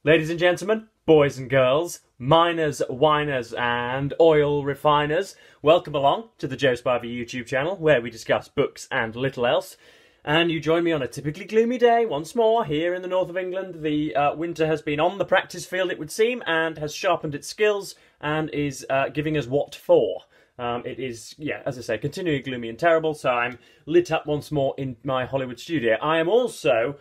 Ladies and gentlemen, boys and girls, miners, whiners and oil refiners, welcome along to the Joe Spivey YouTube channel where we discuss books and little else. And you join me on a typically gloomy day once more here in the north of England. The winter has been on the practice field, it would seem, and has sharpened its skills and is giving us what for. It is, yeah, as I say, continually gloomy and terrible, so I'm lit up once more in my Hollywood studio. I am also,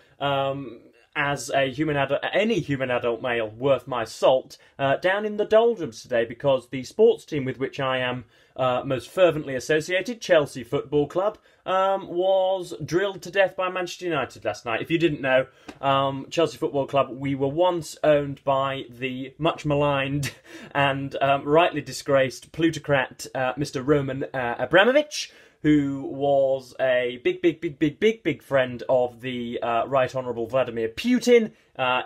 as a human adult, any human adult male worth my salt, down in the doldrums today because the sports team with which I am most fervently associated, Chelsea Football Club, was drilled to death by Manchester United last night. If you didn't know, Chelsea Football Club, we were once owned by the much maligned and rightly disgraced plutocrat Mr. Roman Abramovich, who was a big friend of the Right Honourable Vladimir Putin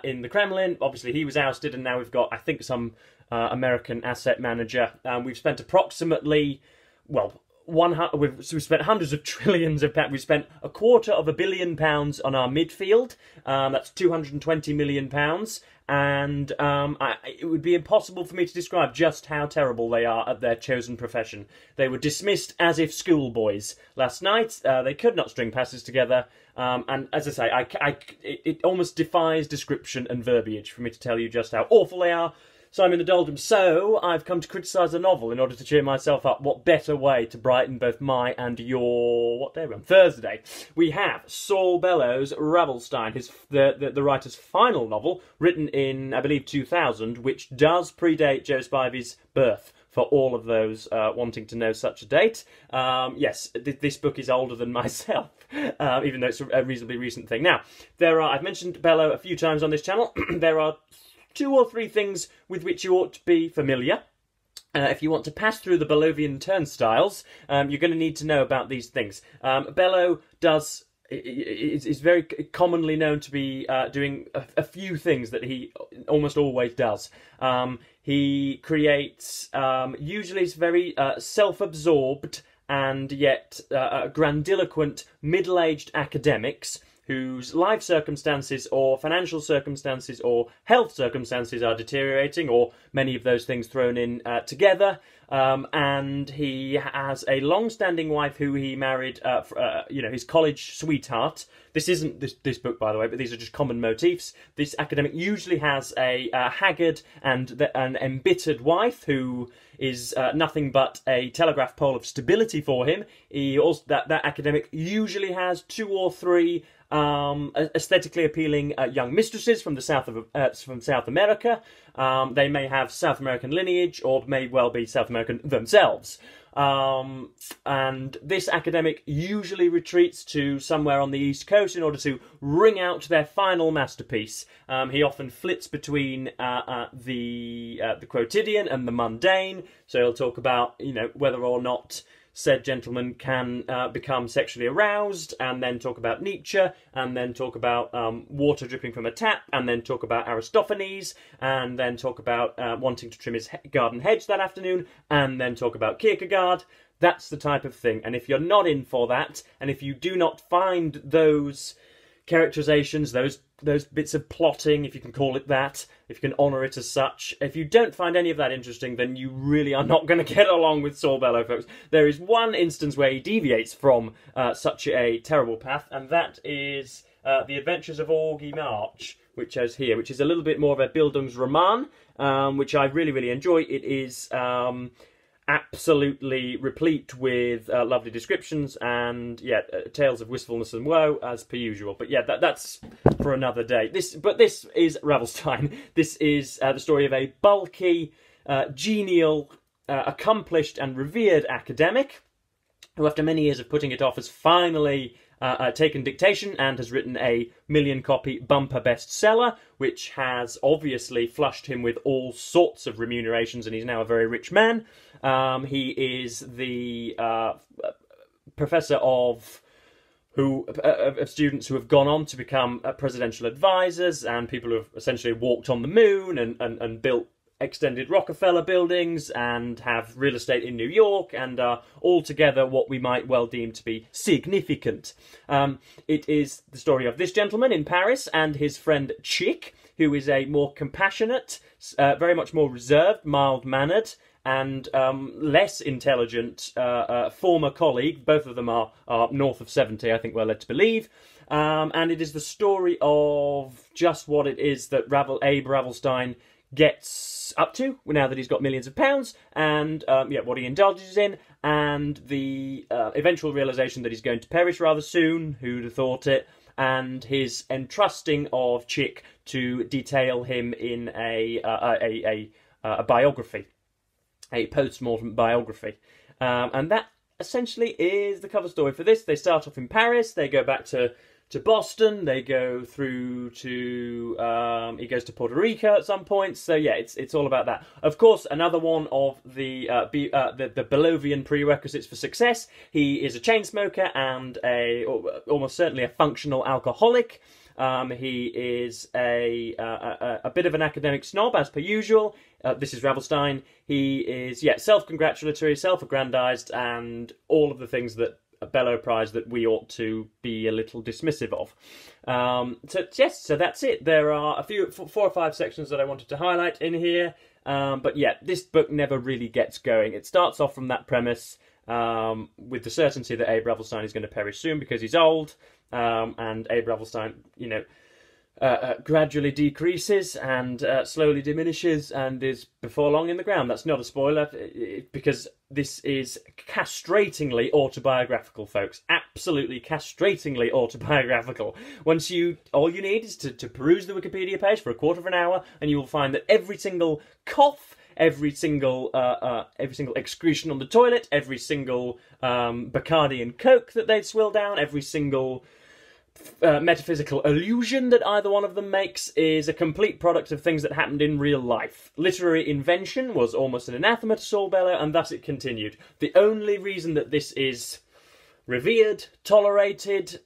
in the Kremlin. Obviously, he was ousted, and now we've got, I think, some American asset manager. We've spent approximately, well, we've spent hundreds of trillions of pounds. We've spent £250 million on our midfield. That's £220 million. And it would be impossible for me to describe just how terrible they are at their chosen profession. They were dismissed as if schoolboys last night. They could not string passes together. And as I say, it almost defies description and verbiage for me to tell you just how awful they are. So I'm in the doldrums. So I've come to criticise a novel in order to cheer myself up. What better way to brighten both my and your... what day are we on? Thursday. We have Saul Bellow's Ravelstein, the writer's final novel, written in, I believe, 2000, which does predate Joe Spivey's birth, for all of those wanting to know such a date. Yes, this book is older than myself, even though it's a reasonably recent thing. Now, I've mentioned Bellow a few times on this channel. There are 2 or 3 things with which you ought to be familiar. If you want to pass through the Bellovian turnstiles, you're going to need to know about these things. Bellow is very commonly known to be doing a few things that he almost always does. He creates, usually it's very self-absorbed and yet grandiloquent middle-aged academics whose life circumstances or financial circumstances or health circumstances are deteriorating, or many of those things thrown in together. And he has a long-standing wife who he married, his college sweetheart. This isn't this book, by the way, but these are just common motifs. This academic usually has a haggard and an embittered wife who is nothing but a telegraph pole of stability for him. He also, that academic usually has 2 or 3 aesthetically appealing young mistresses from the South America. They may have South American lineage, or may well be South American themselves. And this academic usually retreats to somewhere on the East Coast in order to wring out their final masterpiece. He often flits between the quotidian and the mundane. So he'll talk about, whether or not said gentleman can become sexually aroused, and then talk about Nietzsche, and then talk about water dripping from a tap, and then talk about Aristophanes, and then talk about wanting to trim his garden hedge that afternoon, and then talk about Kierkegaard. That's the type of thing. And if you're not in for that, and if you do not find those characterizations, those bits of plotting, if you can call it that, if you can honour it as such, if you don't find any of that interesting, then you really are not going to get along with Saul Bellow, folks. There is one instance where he deviates from such a terrible path, and that is The Adventures of Augie March, which is here, which is a little bit more of a Bildungsroman, which I really enjoy. It is absolutely replete with lovely descriptions and tales of wistfulness and woe as per usual. But yeah, that's for another day. This is Ravelstein. This is the story of a bulky, genial, accomplished and revered academic who, after many years of putting it off, has finally taken dictation and has written a million-copy bumper bestseller, which has obviously flushed him with all sorts of remunerations, and he's now a very rich man. He is the professor of students who have gone on to become presidential advisors, and people who have essentially walked on the moon and built extended Rockefeller buildings and have real estate in New York and are altogether what we might well deem to be significant. It is the story of this gentleman in Paris and his friend Chick, who is a more compassionate, very much more reserved, mild-mannered, and less intelligent former colleague. Both of them are north of 70, I think we're led to believe. And it is the story of just what it is that Abe Ravelstein gets up to now that he's got millions of pounds, and what he indulges in, and the eventual realization that he's going to perish rather soon. Who'd have thought it? And his entrusting of Chick to detail him in a biography, a post-mortem biography, and that essentially is the cover story for this. They start off in Paris. They go back to Boston. They go through to he goes to Puerto Rico at some point. So yeah, it's all about that. Of course, another one of the Bellovian prerequisites for success. He is a chain smoker and almost certainly a functional alcoholic. He is a bit of an academic snob, as per usual. This is Ravelstein. He is self-congratulatory, self-aggrandized, and all of the things that Bellow prize that we ought to be a little dismissive of. So that's it. There are 4 or 5 sections that I wanted to highlight in here. But yeah, this book never really gets going. It starts off from that premise with the certainty that Abe Ravelstein is going to perish soon because he's old, and Abe Ravelstein, gradually decreases and slowly diminishes and is before long in the ground. That's not a spoiler, because this is castratingly autobiographical, folks. Absolutely castratingly autobiographical. All you need is to peruse the Wikipedia page for a quarter of an hour, and you will find that every single cough, every single excretion on the toilet, every single Bacardi and Coke that they swill down, every single metaphysical illusion that either one of them makes is a complete product of things that happened in real life. Literary invention was almost an anathema to Saul Bellow, and thus it continued. The only reason that this is revered, tolerated,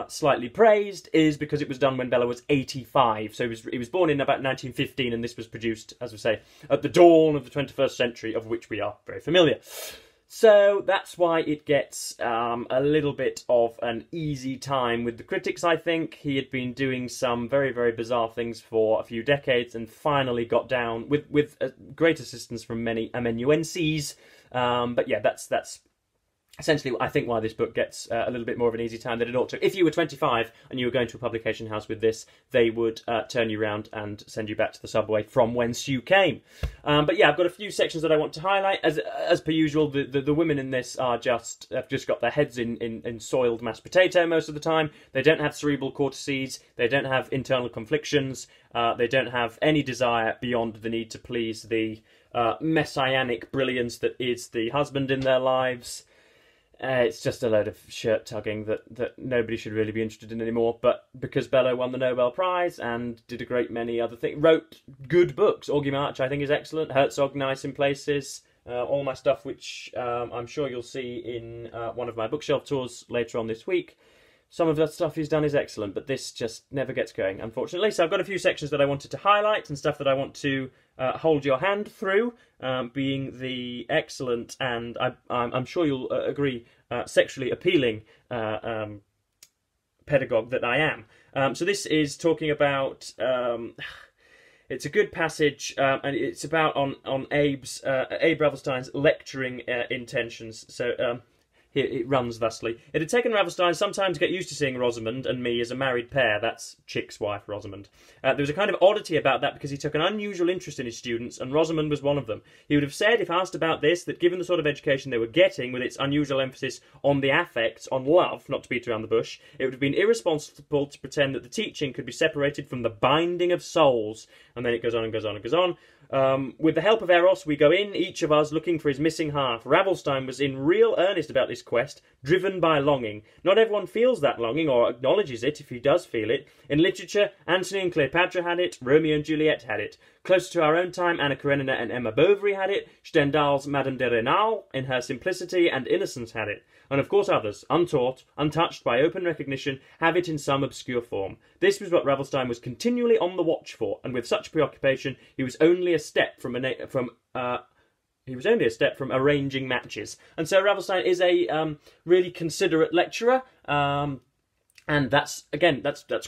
slightly praised, is because it was done when Bellow was 85. So he was born in about 1915, and this was produced, as we say, at the dawn of the 21st century, of which we are very familiar. So that's why it gets a little bit of an easy time with the critics, I think. He had been doing some very, very bizarre things for a few decades and finally got down with great assistance from many amanuenses. But yeah, that's essentially, I think, why this book gets a little bit more of an easy time than it ought to. If you were 25 and you were going to a publication house with this, they would turn you round and send you back to the subway from whence you came. But yeah, I've got a few sections that I want to highlight. As per usual, the women in this have just got their heads in soiled mashed potato most of the time. They don't have cerebral cortices. They don't have internal conflictions. They don't have any desire beyond the need to please the messianic brilliance that is the husband in their lives. It's just a load of shirt-tugging that nobody should really be interested in anymore. But because Bellow won the Nobel Prize and did a great many other things, wrote good books. Augie March, I think, is excellent. Herzog, nice in places. All my stuff, which I'm sure you'll see in one of my bookshelf tours later on this week. Some of that stuff he's done is excellent, but this just never gets going, unfortunately. So I've got a few sections that I wanted to highlight and stuff that I want to hold your hand through, being the excellent and I'm sure you'll agree sexually appealing pedagogue that I am. So this is talking about it's a good passage, and it's about on Abe Ravelstein's lecturing intentions. So it runs thusly. It had taken Ravelstein some time to get used to seeing Rosamond and me as a married pair. That's Chick's wife, Rosamond. There was a kind of oddity about that because he took an unusual interest in his students, and Rosamond was one of them. He would have said, if asked about this, that given the sort of education they were getting, with its unusual emphasis on the affects, on love, not to beat around the bush, it would have been irresponsible to pretend that the teaching could be separated from the binding of souls. And then it goes on and goes on and goes on. With the help of Eros, we go in, each of us looking for his missing half. Ravelstein was in real earnest about this quest, driven by longing. Not everyone feels that longing, or acknowledges it if he does feel it. In literature, Antony and Cleopatra had it, Romeo and Juliet had it. Closer to our own time, Anna Karenina and Emma Bovary had it. Stendhal's Madame de Renal, in her simplicity and innocence, had it. And of course others, untaught, untouched by open recognition, have it in some obscure form. This was what Ravelstein was continually on the watch for, and with such preoccupation, he was only a step from arranging matches. And so Ravelstein is a really considerate lecturer. And that's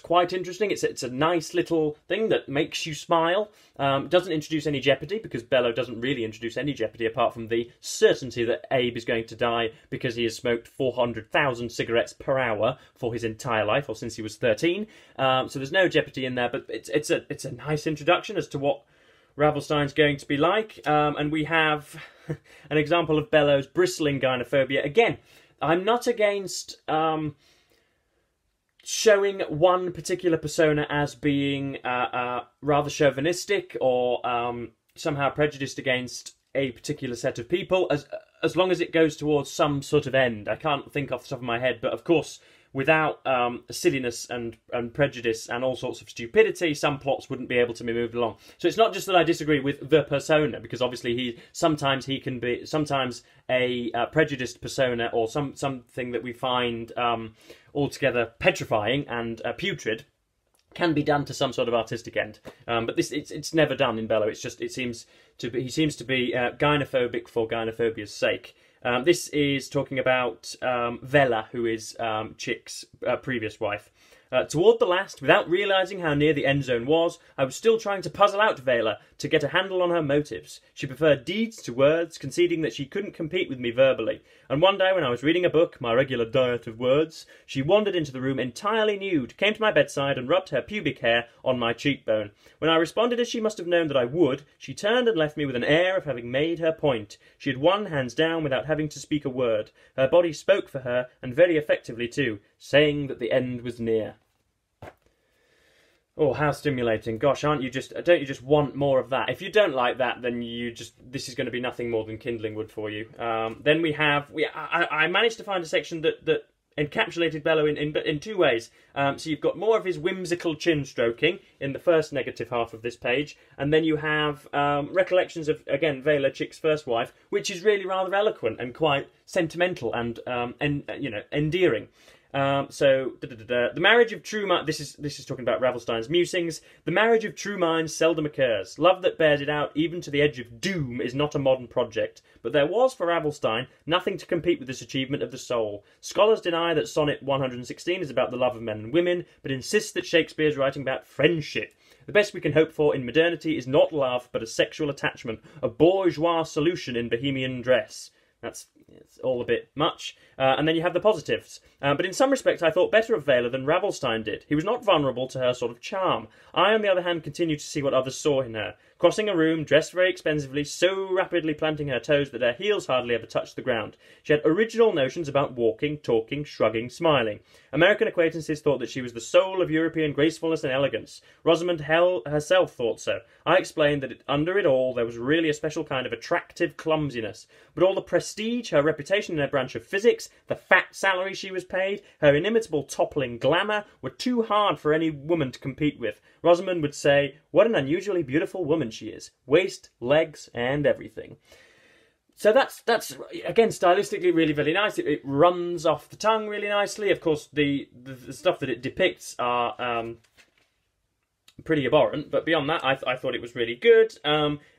quite interesting. It's a nice little thing that makes you smile. Doesn't introduce any jeopardy, because Bellow doesn't really introduce any jeopardy apart from the certainty that Abe is going to die because he has smoked 400,000 cigarettes per hour for his entire life, or since he was 13. So there's no jeopardy in there, but it's a nice introduction as to what Ravelstein's going to be like. And we have an example of Bellow's bristling gynophobia. Again, I'm not against showing one particular persona as being rather chauvinistic or somehow prejudiced against a particular set of people, as long as it goes towards some sort of end. I can't think off the top of my head, but of course, without silliness and prejudice and all sorts of stupidity, some plots wouldn't be able to be moved along. So it's not just that I disagree with the persona, because obviously sometimes he can be a prejudiced persona, or something that we find altogether petrifying and putrid can be done to some sort of artistic end. But it's never done in Bellow. He seems to be gynophobic for gynophobia's sake. This is talking about Vela, who is Chick's previous wife. Toward the last, without realising how near the end zone was, I was still trying to puzzle out Vela to get a handle on her motives. She preferred deeds to words, conceding that she couldn't compete with me verbally. And one day when I was reading a book, my regular diet of words, she wandered into the room entirely nude, came to my bedside and rubbed her pubic hair on my cheekbone. When I responded as she must have known that I would, she turned and left me with an air of having made her point. She had won hands down without having to speak a word. Her body spoke for her, and very effectively too, saying that the end was near. Oh, how stimulating. Gosh, don't you just want more of that? If you don't like that, then this is going to be nothing more than kindling wood for you. Then I managed to find a section that encapsulated Bellow in two ways. So you've got more of his whimsical chin stroking in the first negative half of this page, and then you have recollections of, again, Vela, Chick's first wife, which is really rather eloquent and quite sentimental and endearing. The marriage of true minds. This is talking about Ravelstein's musings. The marriage of true minds seldom occurs. Love that bears it out even to the edge of doom is not a modern project. But there was for Ravelstein nothing to compete with this achievement of the soul. Scholars deny that Sonnet 116 is about the love of men and women, but insist that Shakespeare is writing about friendship. The best we can hope for in modernity is not love, but a sexual attachment, a bourgeois solution in bohemian dress. It's all a bit much. And then you have the positives. But in some respects, I thought better of Vela than Ravelstein did. He was not vulnerable to her sort of charm. I, on the other hand, continued to see what others saw in her. Crossing a room, dressed very expensively, so rapidly planting her toes that her heels hardly ever touched the ground. She had original notions about walking, talking, shrugging, smiling. American acquaintances thought that she was the soul of European gracefulness and elegance. Rosamund herself thought so. I explained that under it all there was really a special kind of attractive clumsiness. But all the prestige, her reputation in her branch of physics, the fat salary she was paid, her inimitable toppling glamour, were too hard for any woman to compete with. Rosamund would say, "What an unusually beautiful woman she is. Waist, legs, and everything." So that's again, stylistically really, really nice. It runs off the tongue really nicely. Of course, the stuff that it depicts are pretty abhorrent, but beyond that, I thought it was really good.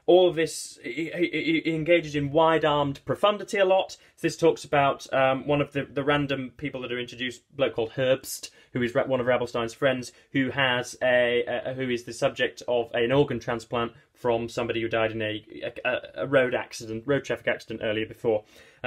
All of this, he engages in wide-armed profundity a lot. This talks about one of the random people that are introduced, a bloke called Herbst, who is one of Ravelstein's friends, who has who is the subject of an organ transplant from somebody who died in a road traffic accident earlier before.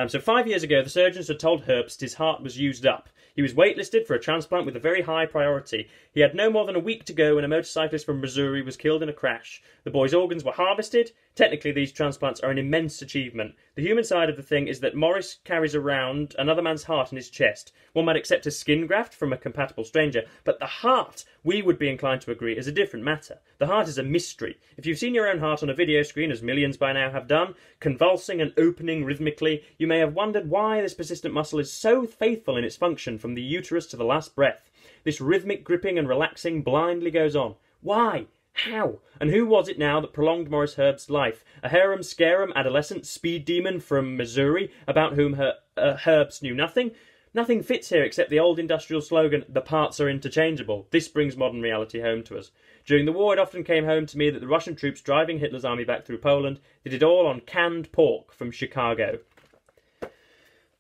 So 5 years ago, the surgeons had told Herbst his heart was used up. He was waitlisted for a transplant with a very high priority. He had no more than a week to go when a motorcyclist from Missouri was killed in a crash. The boy's organs were harvested. Technically, these transplants are an immense achievement. The human side of the thing is that Morris carries around another man's heart in his chest. One might accept a skin graft from a compatible stranger, but the heart, we would be inclined to agree, is a different matter. The heart is a mystery. If you've seen your own heart on a video screen, as millions by now have done, convulsing and opening rhythmically, you may have wondered why this persistent muscle is so faithful in its function from the uterus to the last breath. This rhythmic gripping and relaxing blindly goes on. Why? How? And who was it now that prolonged Morris Herbst's life? A harum-scarum adolescent speed demon from Missouri about whom Herbst knew nothing? Nothing fits here except the old industrial slogan, "The parts are interchangeable." This brings modern reality home to us. During the war, it often came home to me that the Russian troops driving Hitler's army back through Poland did it all on canned pork from Chicago.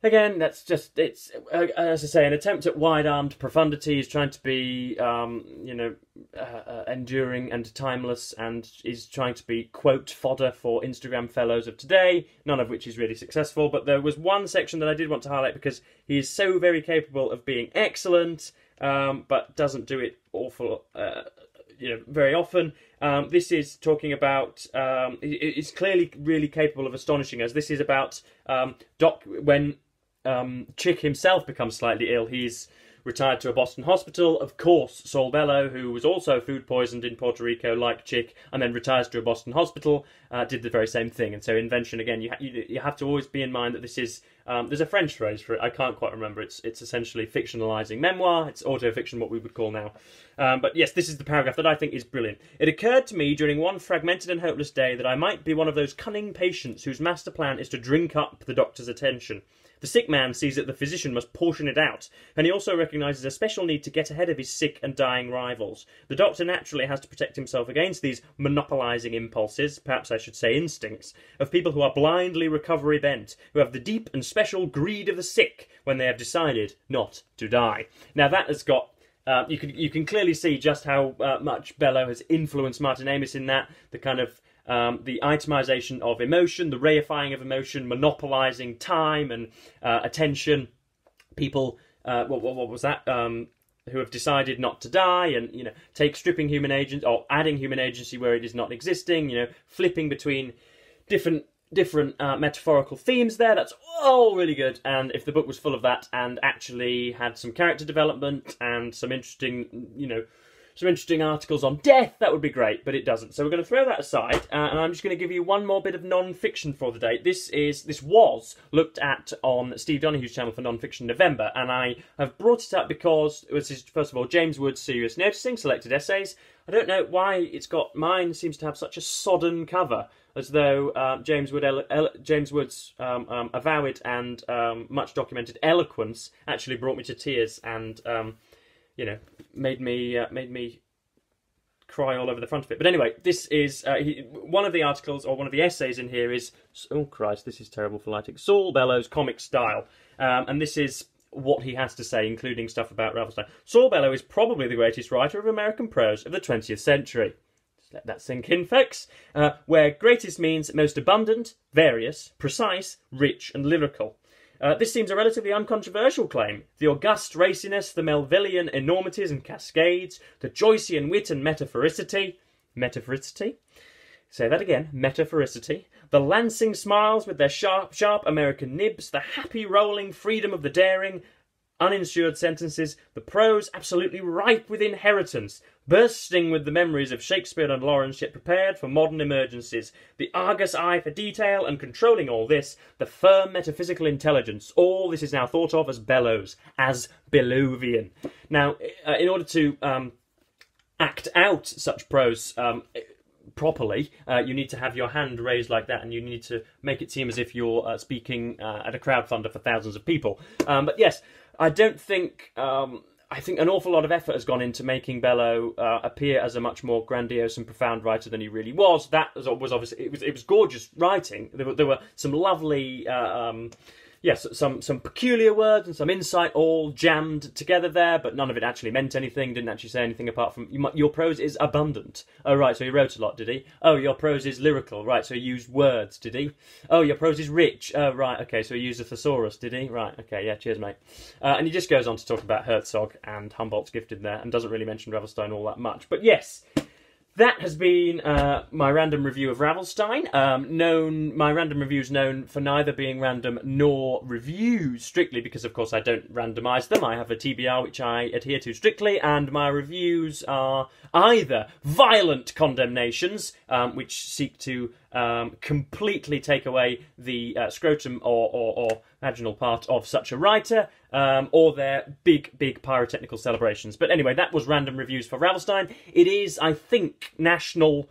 Again, that's just, it's, as I say, an attempt at wide-armed profundity. He's trying to be, enduring and timeless, and is trying to be quote fodder for Instagram fellows of today, none of which is really successful. But there was one section that I did want to highlight because he is so very capable of being excellent, but doesn't do it very often. This is talking about, it's clearly really capable of astonishing us. This is about when Chick himself becomes slightly ill. He's retired to a Boston hospital. Of course, Saul Bellow, who was also food poisoned in Puerto Rico like Chick, and then retires to a Boston hospital, did the very same thing. And so invention, again, you have to always be in mind that this is, there's a French phrase for it, I can't quite remember. It's essentially fictionalizing memoir. It's autofiction, what we would call now. But yes, this is the paragraph that I think is brilliant. It occurred to me during one fragmented and hopeless day that I might be one of those cunning patients whose master plan is to drink up the doctor's attention. The sick man sees that the physician must portion it out, and he also recognises a special need to get ahead of his sick and dying rivals. The doctor naturally has to protect himself against these monopolising impulses, perhaps I should say instincts, of people who are blindly recovery bent, who have the deep and special greed of the sick when they have decided not to die. Now that has got... you can clearly see just how much Bellow has influenced Martin Amis in that, the kind of the itemisation of emotion, the reifying of emotion, monopolising time and attention. People, what was that? Who have decided not to die, and stripping human agency or adding human agency where it is not existing. Flipping between different metaphorical themes there. That's all really good. And if the book was full of that and actually had some character development and some interesting articles on death, that would be great, but it doesn't. So we're going to throw that aside, and I'm just going to give you one more bit of non-fiction for the day. This was looked at on Steve Donohue's channel for Non-Fiction November, and I have brought it up because this is, first of all, James Wood's Serious Noticing, Selected Essays. I don't know why mine seems to have such a sodden cover, as though James Wood's avowed and much documented eloquence actually brought me to tears and made me cry all over the front of it. But anyway, this is one of the articles, or one of the essays in here is, oh Christ, this is terrible for lighting, Saul Bellow's comic style. And this is what he has to say, including stuff about Ravelstein. Saul Bellow is probably the greatest writer of American prose of the 20th century. Just let that sink in, folks. Where greatest means most abundant, various, precise, rich and lyrical. This seems a relatively uncontroversial claim. The august raciness, the Melvillian enormities and cascades, the Joycean wit and metaphoricity, say that again, metaphoricity, the lancing smiles with their sharp American nibs, the happy rolling freedom of the daring, uninsured sentences, the prose absolutely ripe with inheritance, bursting with the memories of Shakespeare and Lawrence, yet prepared for modern emergencies, the Argus eye for detail, and controlling all this, the firm metaphysical intelligence. All this is now thought of as Bellows, as Bellovian. Now, in order to act out such prose properly, you need to have your hand raised like that, and you need to make it seem as if you're speaking at a crowdfunder for thousands of people. But yes, I don't think... I think an awful lot of effort has gone into making Bellow appear as a much more grandiose and profound writer than he really was. That was obviously it was gorgeous writing. There were some lovely, some peculiar words and some insight all jammed together there, but none of it actually meant anything. Didn't actually say anything apart from your prose is abundant. Oh right, so he wrote a lot, did he? Oh, your prose is lyrical, right? So he used words, did he? Oh, your prose is rich. Oh right, okay, so he used a thesaurus, did he? Right, okay, yeah, cheers, mate. And he just goes on to talk about Herzog and Humboldt's gifted there, and doesn't really mention Ravelstein all that much. But yes. That has been my random review of Ravelstein. My random review is known for neither being random nor reviews, strictly because, of course, I don't randomise them. I have a TBR which I adhere to strictly, and my reviews are either violent condemnations, which seek to completely take away the scrotum or vaginal part of such a writer, or their big pyrotechnical celebrations. But anyway, that was random reviews for Ravelstein. It is, I think, National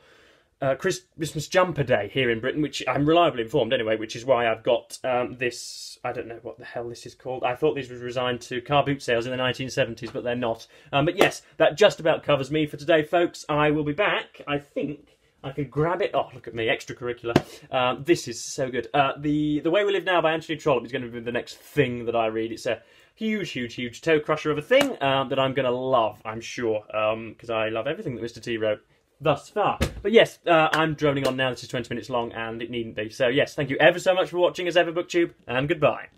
Christmas Jumper Day here in Britain, which I'm reliably informed anyway, which is why I've got this, I don't know what the hell this is called. I thought these were resigned to car boot sales in the 1970s, but they're not. But yes, that just about covers me for today, folks. I will be back, I think, I can grab it. Oh, look at me, extracurricular. This is so good. The Way We Live Now by Anthony Trollope is going to be the next thing that I read. It's a huge, huge, huge toe crusher of a thing that I'm going to love, I'm sure, because I love everything that Mr. T wrote thus far. But yes, I'm droning on now. This is 20 minutes long, and it needn't be. So yes, thank you ever so much for watching, as ever, BookTube, and goodbye.